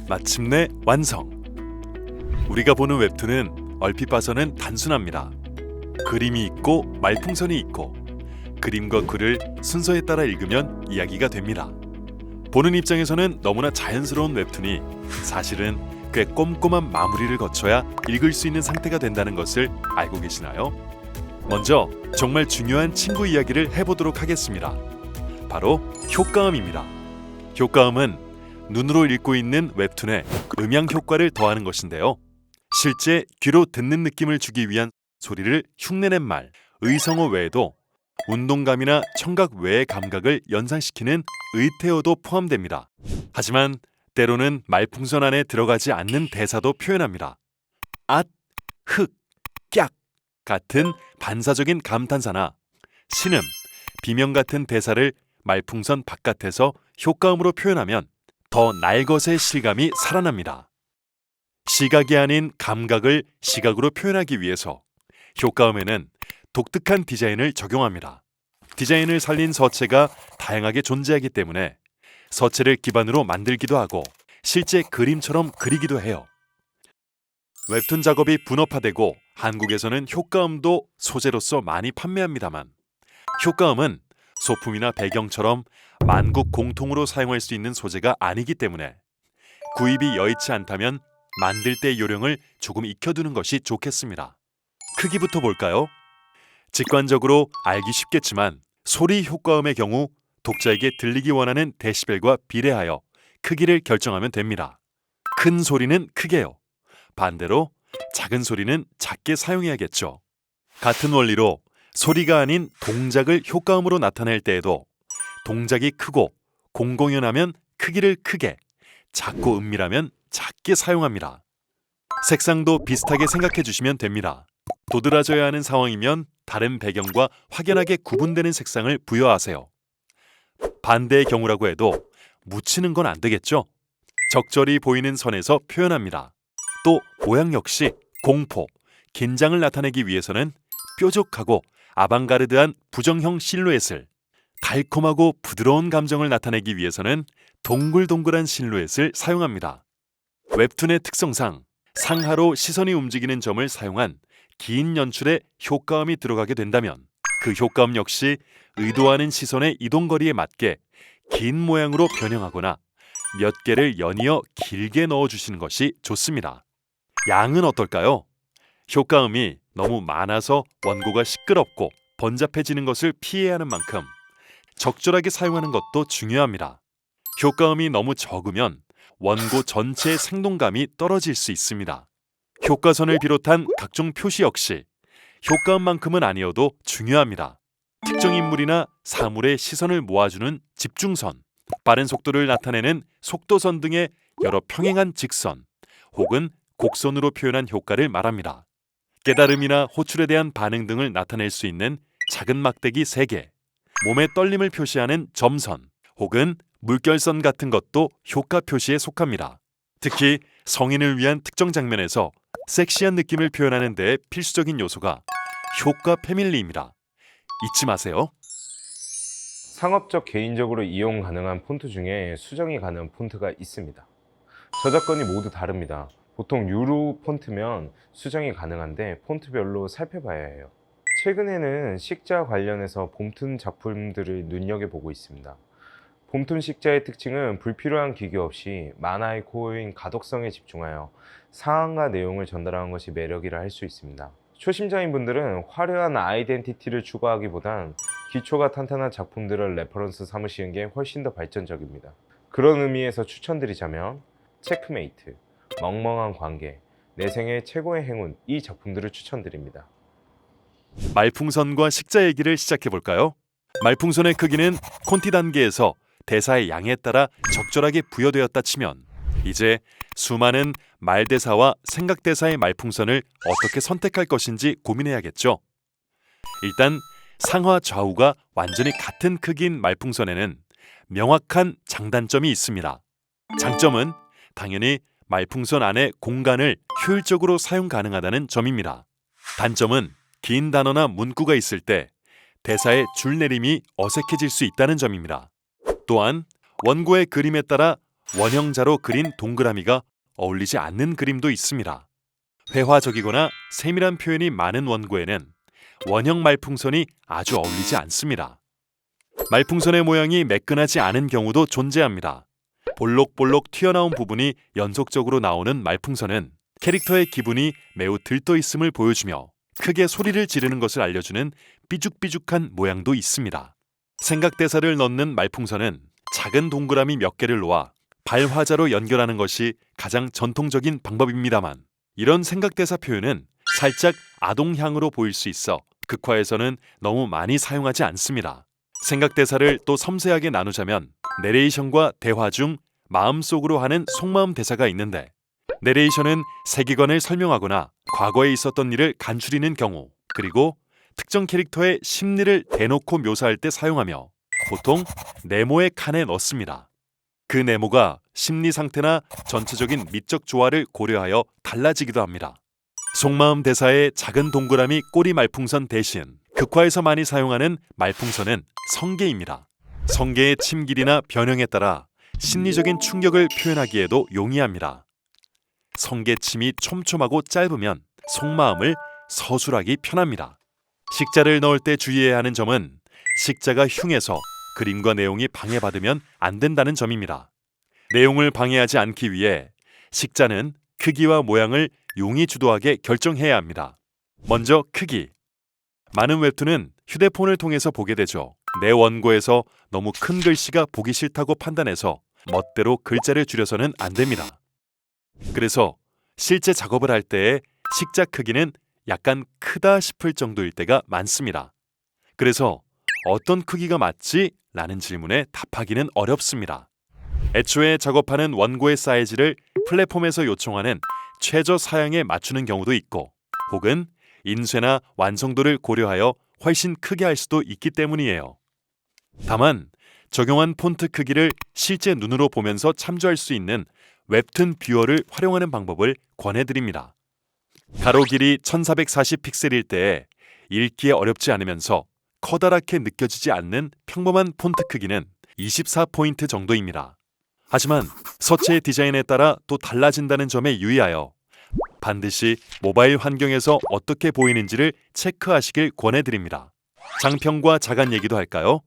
마침내 완성! 우리가 보는 웹툰은 얼핏 봐서는 단순합니다. 그림이 있고 말풍선이 있고 그림과 글을 순서에 따라 읽으면 이야기가 됩니다. 보는 입장에서는 너무나 자연스러운 웹툰이 사실은 꽤 꼼꼼한 마무리를 거쳐야 읽을 수 있는 상태가 된다는 것을 알고 계시나요? 먼저 정말 중요한 친구 이야기를 해보도록 하겠습니다. 바로 효과음입니다. 효과음은 눈으로 읽고 있는 웹툰에 음향 효과를 더하는 것인데요. 실제 귀로 듣는 느낌을 주기 위한 소리를 흉내낸 말, 의성어 외에도 운동감이나 청각 외의 감각을 연상시키는 의태어도 포함됩니다. 하지만 때로는 말풍선 안에 들어가지 않는 대사도 표현합니다. 앗, 흑, 깍 같은 반사적인 감탄사나 신음, 비명 같은 대사를 말풍선 바깥에서 효과음으로 표현하면 더 날것의 실감이 살아납니다. 시각이 아닌 감각을 시각으로 표현하기 위해서 효과음에는 독특한 디자인을 적용합니다. 디자인을 살린 서체가 다양하게 존재하기 때문에 서체를 기반으로 만들기도 하고 실제 그림처럼 그리기도 해요. 웹툰 작업이 분업화되고 한국에서는 효과음도 소재로서 많이 판매합니다만 효과음은 소품이나 배경처럼 만국 공통으로 사용할 수 있는 소재가 아니기 때문에 구입이 여의치 않다면 만들 때 요령을 조금 익혀두는 것이 좋겠습니다. 크기부터 볼까요? 직관적으로 알기 쉽겠지만 소리 효과음의 경우 독자에게 들리기 원하는 데시벨과 비례하여 크기를 결정하면 됩니다. 큰 소리는 크게요. 반대로 작은 소리는 작게 사용해야겠죠. 같은 원리로 소리가 아닌 동작을 효과음으로 나타낼 때에도 동작이 크고 공공연하면 크기를 크게, 작고 은밀하면 작게 사용합니다. 색상도 비슷하게 생각해 주시면 됩니다. 도드라져야 하는 상황이면 다른 배경과 확연하게 구분되는 색상을 부여하세요. 반대의 경우라고 해도 묻히는 건 안 되겠죠? 적절히 보이는 선에서 표현합니다. 또 모양 역시 공포, 긴장을 나타내기 위해서는 뾰족하고 아방가르드한 부정형 실루엣을, 달콤하고 부드러운 감정을 나타내기 위해서는 동글동글한 실루엣을 사용합니다. 웹툰의 특성상 상하로 시선이 움직이는 점을 사용한 긴 연출에 효과음이 들어가게 된다면 그 효과음 역시 의도하는 시선의 이동거리에 맞게 긴 모양으로 변형하거나 몇 개를 연이어 길게 넣어주시는 것이 좋습니다. 양은 어떨까요? 효과음이 너무 많아서 원고가 시끄럽고 번잡해지는 것을 피해야 하는 만큼 적절하게 사용하는 것도 중요합니다. 효과음이 너무 적으면 원고 전체의 생동감이 떨어질 수 있습니다. 효과선을 비롯한 각종 표시 역시 효과음만큼은 아니어도 중요합니다. 특정 인물이나 사물의 시선을 모아주는 집중선, 빠른 속도를 나타내는 속도선 등의 여러 평행한 직선 혹은 곡선으로 표현한 효과를 말합니다. 깨달음이나 호출에 대한 반응 등을 나타낼 수 있는 작은 막대기 3개, 몸의 떨림을 표시하는 점선 혹은 물결선 같은 것도 효과 표시에 속합니다. 특히 성인을 위한 특정 장면에서 섹시한 느낌을 표현하는 데 필수적인 요소가 효과 패밀리입니다. 잊지 마세요. 상업적 개인적으로 이용 가능한 폰트 중에 수정이 가능한 폰트가 있습니다. 저작권이 모두 다릅니다. 보통 유로 폰트면 수정이 가능한데 폰트별로 살펴봐야 해요. 최근에는 식자 관련해서 봄툰 작품들을 눈여겨보고 있습니다. 봄툰 식자의 특징은 불필요한 기교 없이 만화의 고유인 가독성에 집중하여 상황과 내용을 전달하는 것이 매력이라 할 수 있습니다. 초심자인 분들은 화려한 아이덴티티를 추구하기보단 기초가 탄탄한 작품들을 레퍼런스 삼으시는 게 훨씬 더 발전적입니다. 그런 의미에서 추천드리자면 체크메이트, 멍멍한 관계, 내 생애 최고의 행운, 이 작품들을 추천드립니다. 말풍선과 식자 얘기를 시작해볼까요? 말풍선의 크기는 콘티 단계에서 대사의 양에 따라 적절하게 부여되었다 치면 이제 수많은 말대사와 생각대사의 말풍선을 어떻게 선택할 것인지 고민해야겠죠. 일단 상하 좌우가 완전히 같은 크기인 말풍선에는 명확한 장단점이 있습니다. 장점은 당연히 말풍선 안의 공간을 효율적으로 사용 가능하다는 점입니다. 단점은 긴 단어나 문구가 있을 때 대사의 줄내림이 어색해질 수 있다는 점입니다. 또한 원고의 그림에 따라 원형자로 그린 동그라미가 어울리지 않는 그림도 있습니다. 회화적이거나 세밀한 표현이 많은 원고에는 원형 말풍선이 아주 어울리지 않습니다. 말풍선의 모양이 매끈하지 않은 경우도 존재합니다. 볼록볼록 튀어나온 부분이 연속적으로 나오는 말풍선은 캐릭터의 기분이 매우 들떠 있음을 보여주며 크게 소리를 지르는 것을 알려주는 삐죽삐죽한 모양도 있습니다. 생각대사를 넣는 말풍선은 작은 동그라미 몇 개를 놓아 발화자로 연결하는 것이 가장 전통적인 방법입니다만, 이런 생각대사 표현은 살짝 아동향으로 보일 수 있어 극화에서는 너무 많이 사용하지 않습니다. 생각대사를 또 섬세하게 나누자면 내레이션과 대화 중 마음속으로 하는 속마음 대사가 있는데, 내레이션은 세계관을 설명하거나 과거에 있었던 일을 간추리는 경우, 그리고 특정 캐릭터의 심리를 대놓고 묘사할 때 사용하며 보통 네모의 칸에 넣습니다. 그 네모가 심리 상태나 전체적인 미적 조화를 고려하여 달라지기도 합니다. 속마음 대사의 작은 동그라미 꼬리 말풍선 대신 극화에서 많이 사용하는 말풍선은 성게입니다. 성게의 침 길이나 변형에 따라 심리적인 충격을 표현하기에도 용이합니다. 성게침이 촘촘하고 짧으면 속마음을 서술하기 편합니다. 식자를 넣을 때 주의해야 하는 점은 식자가 흉해서 그림과 내용이 방해받으면 안 된다는 점입니다. 내용을 방해하지 않기 위해 식자는 크기와 모양을 용이 주도하게 결정해야 합니다. 먼저 크기. 많은 웹툰은 휴대폰을 통해서 보게 되죠. 내 원고에서 너무 큰 글씨가 보기 싫다고 판단해서 멋대로 글자를 줄여서는 안 됩니다. 그래서 실제 작업을 할 때의 식자 크기는 약간 크다 싶을 정도일 때가 많습니다. 그래서 어떤 크기가 맞지? 라는 질문에 답하기는 어렵습니다. 애초에 작업하는 원고의 사이즈를 플랫폼에서 요청하는 최저 사양에 맞추는 경우도 있고, 혹은 인쇄나 완성도를 고려하여 훨씬 크게 할 수도 있기 때문이에요. 다만 적용한 폰트 크기를 실제 눈으로 보면서 참조할 수 있는 웹툰 뷰어를 활용하는 방법을 권해드립니다. 가로 길이 1440 픽셀일 때에 읽기에 어렵지 않으면서 커다랗게 느껴지지 않는 평범한 폰트 크기는 24포인트 정도입니다. 하지만 서체의 디자인에 따라 또 달라진다는 점에 유의하여 반드시 모바일 환경에서 어떻게 보이는지를 체크하시길 권해드립니다. 장평과 자간 얘기도 할까요?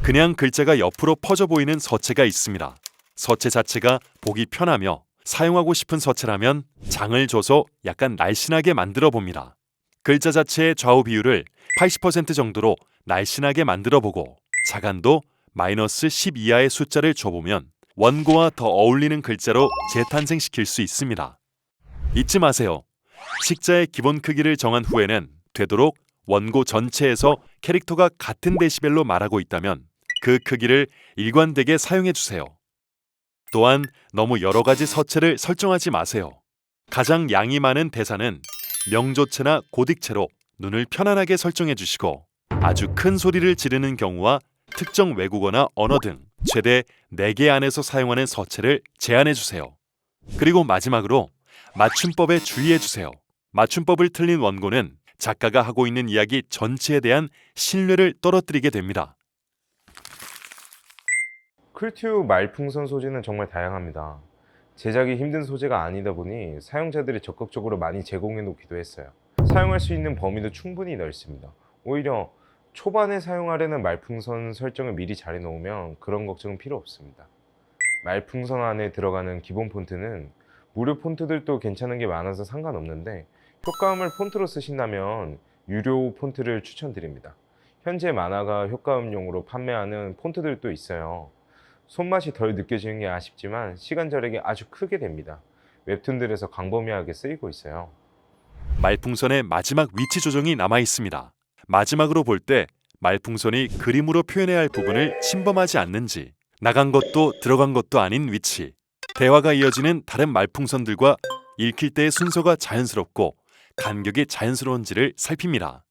그냥 글자가 옆으로 퍼져 보이는 서체가 있습니다. 서체 자체가 보기 편하며 사용하고 싶은 서체라면 장을 줘서 약간 날씬하게 만들어 봅니다. 글자 자체의 좌우 비율을 80% 정도로 날씬하게 만들어 보고 자간도 -10 이하의 숫자를 줘보면 원고와 더 어울리는 글자로 재탄생시킬 수 있습니다. 잊지 마세요. 식자의 기본 크기를 정한 후에는 되도록 원고 전체에서 캐릭터가 같은 데시벨로 말하고 있다면 그 크기를 일관되게 사용해 주세요. 또한 너무 여러 가지 서체를 설정하지 마세요. 가장 양이 많은 대사는 명조체나 고딕체로 눈을 편안하게 설정해 주시고, 아주 큰 소리를 지르는 경우와 특정 외국어나 언어 등 최대 4개 안에서 사용하는 서체를 제한해 주세요. 그리고 마지막으로 맞춤법에 주의해 주세요. 맞춤법을 틀린 원고는 작가가 하고 있는 이야기 전체에 대한 신뢰를 떨어뜨리게 됩니다. 쿨튜브 말풍선 소재는 정말 다양합니다. 제작이 힘든 소재가 아니다 보니 사용자들이 적극적으로 많이 제공해 놓기도 했어요. 사용할 수 있는 범위도 충분히 넓습니다. 오히려 초반에 사용하려는 말풍선 설정을 미리 잘 해놓으면 그런 걱정은 필요 없습니다. 말풍선 안에 들어가는 기본 폰트는 무료 폰트들도 괜찮은 게 많아서 상관없는데, 효과음을 폰트로 쓰신다면 유료 폰트를 추천드립니다. 현재 만화가 효과음용으로 판매하는 폰트들도 있어요. 손맛이 덜 느껴지는 게 아쉽지만 시간 절약이 아주 크게 됩니다. 웹툰들에서 광범위하게 쓰이고 있어요. 말풍선의 마지막 위치 조정이 남아 있습니다. 마지막으로 볼 때 말풍선이 그림으로 표현해야 할 부분을 침범하지 않는지, 나간 것도 들어간 것도 아닌 위치, 대화가 이어지는 다른 말풍선들과 읽힐 때의 순서가 자연스럽고 간격이 자연스러운지를 살핍니다.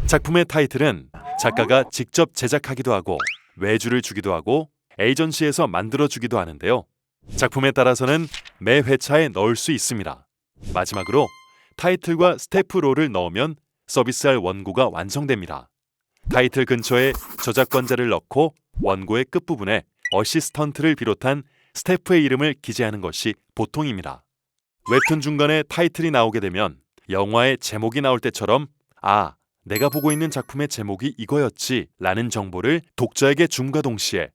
작품의 타이틀은 작가가 직접 제작하기도 하고 외주를 주기도 하고 에이전시에서 만들어주기도 하는데요. 작품에 따라서는 매 회차에 넣을 수 있습니다. 마지막으로 타이틀과 스태프롤을 넣으면 서비스할 원고가 완성됩니다. 타이틀 근처에 저작권자를 넣고 원고의 끝부분에 어시스턴트를 비롯한 스태프의 이름을 기재하는 것이 보통입니다. 웹툰 중간에 타이틀이 나오게 되면 영화의 제목이 나올 때처럼 아, 내가 보고 있는 작품의 제목이 이거였지 라는 정보를 독자에게 줌과 동시에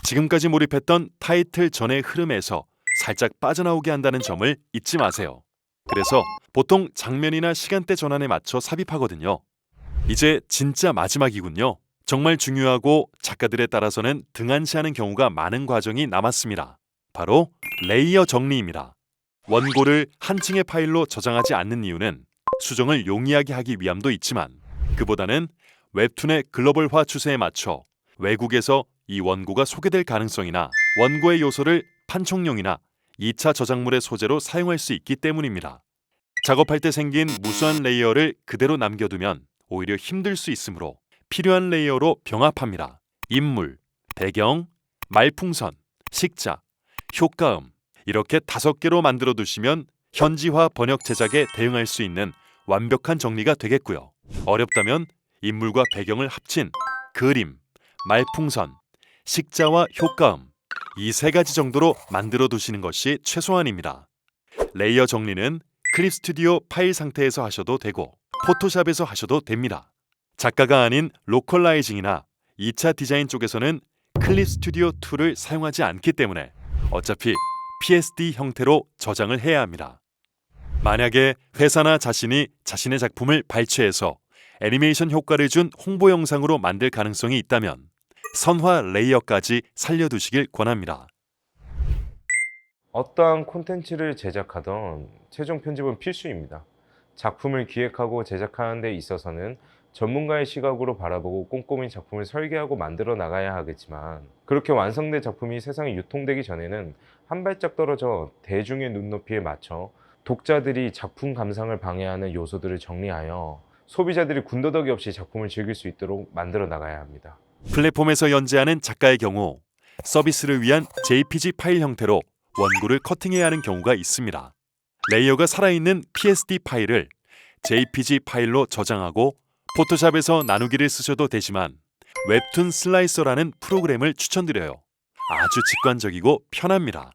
지금까지 몰입했던 타이틀 전의 흐름에서 살짝 빠져나오게 한다는 점을 잊지 마세요. 그래서 보통 장면이나 시간대 전환에 맞춰 삽입하거든요. 이제 진짜 마지막이군요. 정말 중요하고 작가들에 따라서는 등한시하는 경우가 많은 과정이 남았습니다. 바로 레이어 정리입니다. 원고를 한 층의 파일로 저장하지 않는 이유는 수정을 용이하게 하기 위함도 있지만 그보다는 웹툰의 글로벌화 추세에 맞춰 외국에서 이 원고가 소개될 가능성이나 원고의 요소를 판촉용이나 2차 저작물의 소재로 사용할 수 있기 때문입니다. 작업할 때 생긴 무수한 레이어를 그대로 남겨두면 오히려 힘들 수 있으므로 필요한 레이어로 병합합니다. 인물, 배경, 말풍선, 식자, 효과음 이렇게 5개로 만들어 두시면 현지화 번역 제작에 대응할 수 있는 완벽한 정리가 되겠고요. 어렵다면 인물과 배경을 합친 그림, 말풍선, 식자와 효과음 이 3가지 정도로 만들어 두시는 것이 최소한입니다. 레이어 정리는 클립 스튜디오 파일 상태에서 하셔도 되고 포토샵에서 하셔도 됩니다. 작가가 아닌 로컬라이징이나 2차 디자인 쪽에서는 클립 스튜디오 2를 사용하지 않기 때문에 어차피 PSD 형태로 저장을 해야 합니다. 만약에 회사나 자신이 자신의 작품을 발췌해서 애니메이션 효과를 준 홍보 영상으로 만들 가능성이 있다면 선화 레이어까지 살려두시길 권합니다. 어떠한 콘텐츠를 제작하던 최종 편집은 필수입니다. 작품을 기획하고 제작하는 데 있어서는 전문가의 시각으로 바라보고 꼼꼼히 작품을 설계하고 만들어 나가야 하겠지만 그렇게 완성된 작품이 세상에 유통되기 전에는 한 발짝 떨어져 대중의 눈높이에 맞춰 독자들이 작품 감상을 방해하는 요소들을 정리하여 소비자들이 군더더기 없이 작품을 즐길 수 있도록 만들어 나가야 합니다. 플랫폼에서 연재하는 작가의 경우 서비스를 위한 JPG 파일 형태로 원고를 커팅해야 하는 경우가 있습니다. 레이어가 살아있는 PSD 파일을 JPG 파일로 저장하고 포토샵에서 나누기를 쓰셔도 되지만 웹툰 슬라이서라는 프로그램을 추천드려요. 아주 직관적이고 편합니다.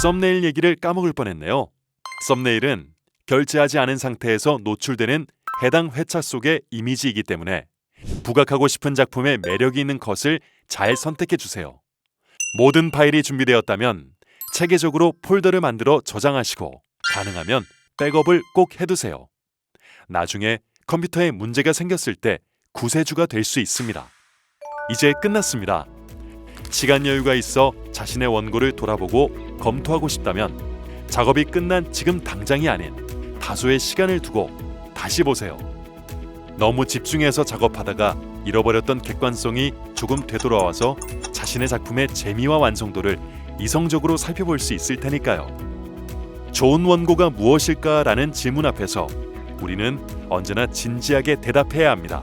썸네일 얘기를 까먹을 뻔했네요. 썸네일은 결제하지 않은 상태에서 노출되는 해당 회차 속의 이미지이기 때문에 부각하고 싶은 작품의 매력이 있는 컷을 잘 선택해 주세요. 모든 파일이 준비되었다면 체계적으로 폴더를 만들어 저장하시고 가능하면 백업을 꼭 해두세요. 나중에 컴퓨터에 문제가 생겼을 때 구세주가 될 수 있습니다. 이제 끝났습니다. 시간 여유가 있어 자신의 원고를 돌아보고 검토하고 싶다면 작업이 끝난 지금 당장이 아닌 다소의 시간을 두고 다시 보세요. 너무 집중해서 작업하다가 잃어버렸던 객관성이 조금 되돌아와서 자신의 작품의 재미와 완성도를 이성적으로 살펴볼 수 있을 테니까요. 좋은 원고가 무엇일까라는 질문 앞에서 우리는 언제나 진지하게 대답해야 합니다.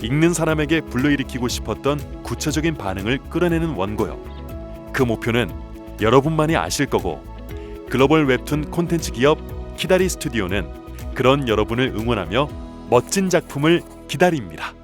읽는 사람에게 불러일으키고 싶었던 구체적인 반응을 끌어내는 원고요. 그 목표는 여러분만이 아실 거고 글로벌 웹툰 콘텐츠 기업 키다리 스튜디오는 그런 여러분을 응원하며 멋진 작품을 기다립니다.